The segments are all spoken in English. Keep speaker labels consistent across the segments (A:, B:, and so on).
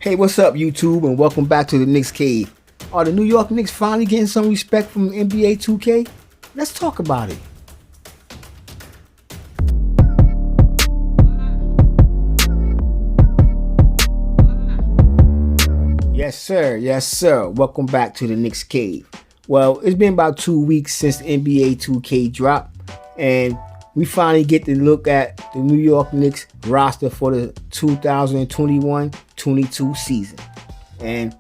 A: Hey, what's up, YouTube, and welcome back to the Knicks Cave. Are the New York Knicks finally getting some respect from NBA2K? Let's talk about it. Yes, sir. Yes, sir. Welcome back to the Knicks Cave. Well, it's been about 2 weeks since NBA2K dropped, and we finally get to look at the New York Knicks roster for the 2021-22 season. And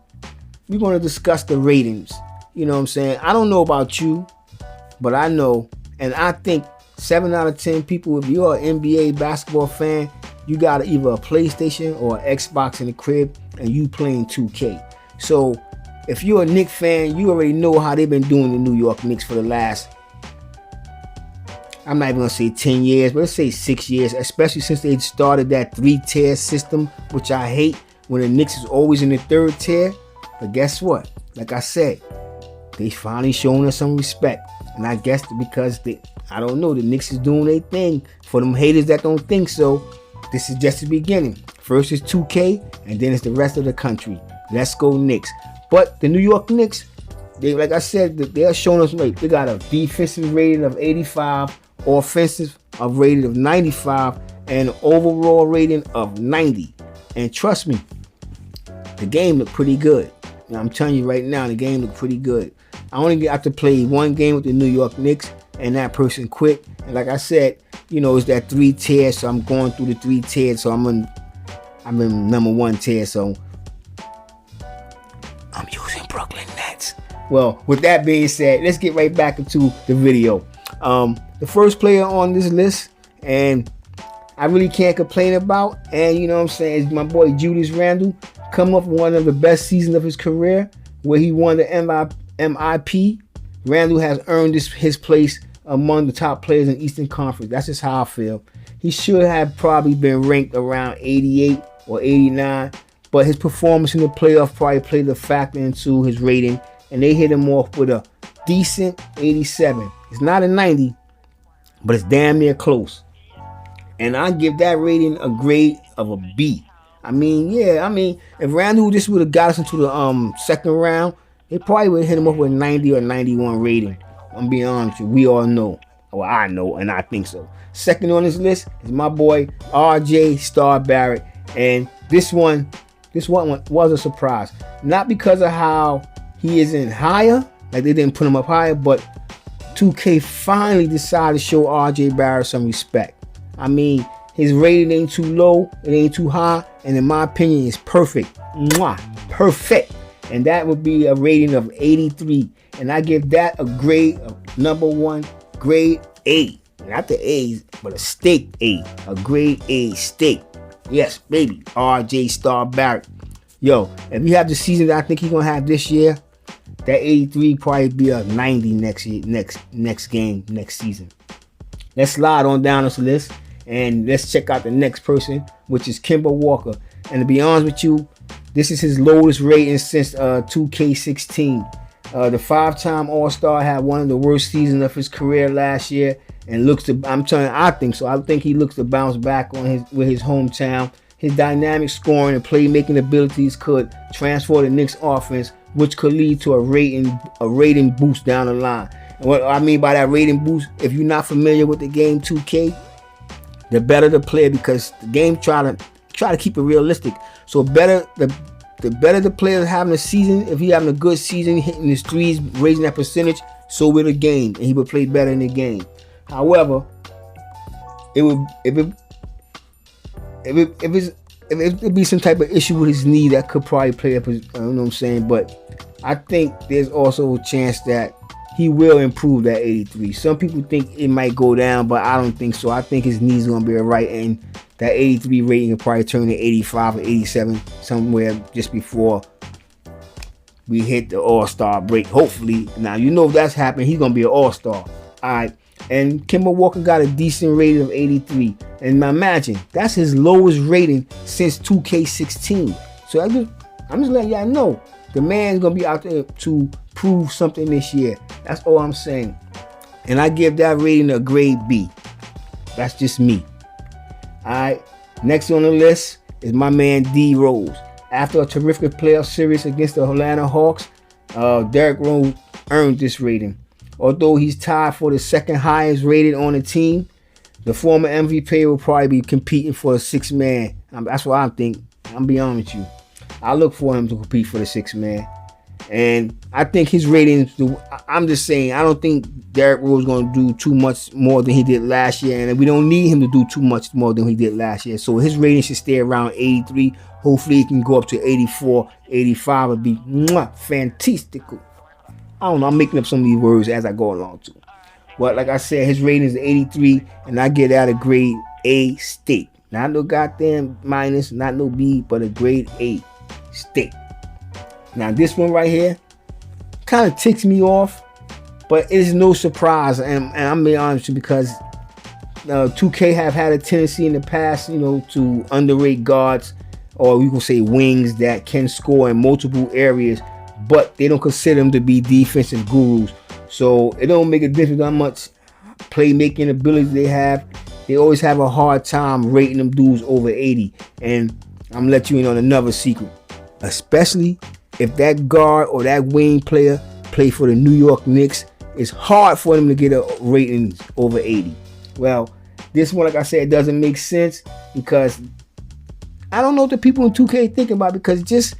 A: we're going to discuss the ratings. You know what I'm saying? I don't know about you, but I know, and I think 7 out of 10 people, if you're an NBA basketball fan, you got either a PlayStation or an Xbox in the crib, and you playing 2K. So if you're a Knicks fan, you already know how they've been doing the New York Knicks for the last, I'm not even going to say 10 years, but let's say 6 years, especially since they started that 3-tier system, which I hate when the Knicks is always in the 3rd tier. But guess what? Like I said, they finally showing us some respect. And I guess because I don't know, the Knicks is doing their thing. For them haters that don't think so, this is just the beginning. First is 2K, and then it's the rest of the country. Let's go Knicks. But the New York Knicks, they, like I said, they are showing us, like, they got a defensive rating of 85, offensive of rating of 95, and an overall rating of 90. And trust me, the game looked pretty good. You know, I'm telling you right now, the game looked pretty good. I only got to play one game with the New York Knicks, and that person quit. And like I said, you know, it's that 3 tier, so I'm going through the 3 tiers. So I'm in number 1 tier. So I'm using Brooklyn Nets. Well, with that being said, let's get right back into the video. The first player on this list, and I really can't complain about, and you know what I'm saying, is my boy Julius Randle, coming off one of the best seasons of his career, where he won the MIP. Randle has earned his place among the top players in Eastern Conference. That's just how I feel. He should have probably been ranked around 88 or 89, but his performance in the playoff probably played a factor into his rating, and they hit him off with a decent 87. It's not a 90, but it's damn near close. And I give that rating a grade of a B. I mean, if Randle just would have got us into the second round, they probably would have hit him up with a 90 or 91 rating. I'm being honest with you. We all know. Well, I know, and I think so. Second on this list is my boy RJ Star Barrett. And this one was a surprise. Not because of how he isn't higher, like they didn't put him up higher, but 2K finally decided to show RJ Barrett some respect. I mean, his rating ain't too low, it ain't too high, and in my opinion, it's perfect. Mwah, perfect. And that would be a rating of 83. And I give that a grade of number 1, grade A. Not the A's, but a steak A. A grade A steak. Yes, baby. RJ Star Barrett. Yo, if you have the season that I think he's gonna have this year, that 83 probably be a 90 next year, next game, next season. Let's slide on down this list and let's check out the next person, which is Kemba Walker. And to be honest with you, this is his lowest rating since 2K16. The 5-time All-Star had one of the worst seasons of his career last year, and I think so. I think he looks to bounce back with his hometown. His dynamic scoring and playmaking abilities could transform the Knicks offense, which could lead to a rating boost down the line. And what I mean by that rating boost, if you're not familiar with the game 2K, the better the player, because the game try to keep it realistic. So the better the player having a season, if he having a good season, hitting his threes, raising that percentage, so will the game, and he would play better in the game. However, if it be some type of issue with his knee, that could probably play up. You know what I'm saying? But I think there's also a chance that he will improve that 83. Some people think it might go down, but I don't think so. I think his knee's gonna be alright, and that 83 rating will probably turn to 85 or 87 somewhere just before we hit the All-Star break. Hopefully, now you know if that's happening, he's gonna be an All-Star. Alright. And Kemba Walker got a decent rating of 83. And imagine, that's his lowest rating since 2K16. So I'm just letting y'all know, the man's going to be out there to prove something this year. That's all I'm saying. And I give that rating a grade B. That's just me. Alright, next on the list is my man D Rose. After a terrific playoff series against the Atlanta Hawks, Derrick Rose earned this rating. Although he's tied for the second highest rated on the team, the former MVP will probably be competing for the sixth man. That's what I think. I'm be honest with you. I look for him to compete for the sixth man. And I think his ratings, I'm just saying, I don't think Derrick Rose is going to do too much more than he did last year. And we don't need him to do too much more than he did last year. So his rating should stay around 83. Hopefully he can go up to 84, 85 would be fantastical. I don't know, I'm making up some of these words as I go along too. But like I said, his rating is 83, and I get out a grade A state. Not no goddamn minus, not no B, but a grade A state. Now this one right here kind of ticks me off, but it is no surprise, and I'm being honest with you, because 2K have had a tendency in the past, to underrate guards, or you can say wings, that can score in multiple areas, but they don't consider them to be defensive gurus. So it don't make a difference how much playmaking ability they have. They always have a hard time rating them dudes over 80. And I'm gonna let you in on another secret, especially if that guard or that wing player play for the New York Knicks. It's hard for them to get a rating over 80. Well, this one, like I said, doesn't make sense, because I don't know what the people in 2K thinking about, because just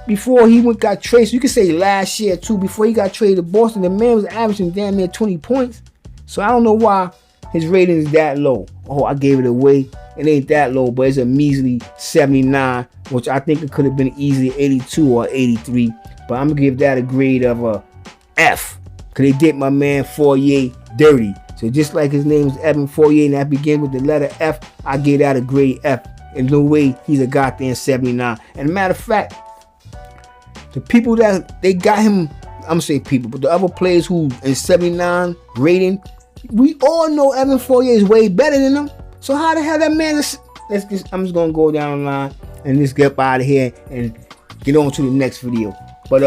A: before he got traded, you could say last year too, before he got traded to Boston, the man was averaging damn near 20 points. So I don't know why his rating is that low. Oh, I gave it away. It ain't that low, but it's a measly 79, which I think it could have been easily 82 or 83. But I'm gonna give that a grade of a F, because they did my man Fournier dirty. So just like his name is Evan Fournier and that begins with the letter F, I give that a grade F. In no way he's a goddamn 79. And matter of fact, the people that they got him, I'm gonna say people, but the other players who in 79 rating, we all know Evan Fournier is way better than them. So how the hell that man is? I'm just gonna go down the line and just get up out of here and get on to the next video. But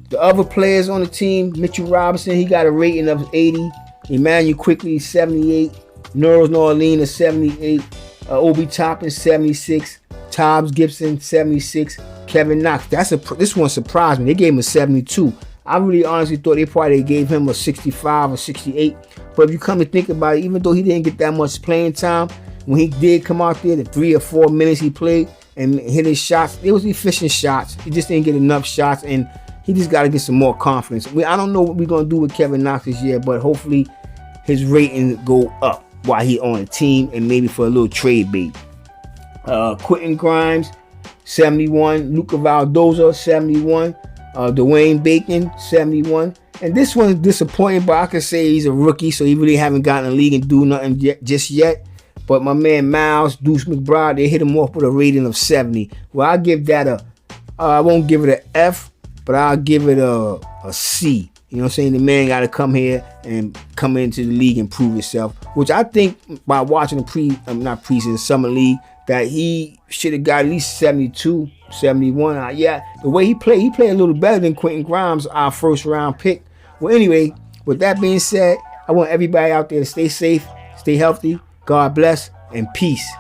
A: the other players on the team, Mitchell Robinson, he got a rating of 80. Emmanuel Quickly 78. Nerlens Noel is 78. Obi Toppin 76. Tobbs Gibson 76. Kevin Knox, this one surprised me. They gave him a 72. I really honestly thought they probably gave him a 65 or 68. But if you come to think about it, even though he didn't get that much playing time, when he did come out there, the 3 or 4 minutes he played and hit his shots, it was efficient shots. He just didn't get enough shots, and he just got to get some more confidence. I don't know what we're going to do with Kevin Knox this year, but hopefully his rating go up while he on the team, and maybe for a little trade bait. Quentin Grimes 71. Luka Valdoza 71. Dwayne Bacon 71. And this one's disappointing, but I can say he's a rookie, so he really haven't gotten in the league and do nothing just yet. But my man Miles Deuce McBride, they hit him off with a rating of 70. Well, I'll give that I won't give it an F, but I'll give it a C. You know what I'm saying? The man got to come here and come into the league and prove himself, which I think by watching the preseason summer league, that he should have got at least 72, 71. Yeah, the way he played a little better than Quentin Grimes, our first round pick. Well, anyway, with that being said, I want everybody out there to stay safe, stay healthy, God bless, and peace.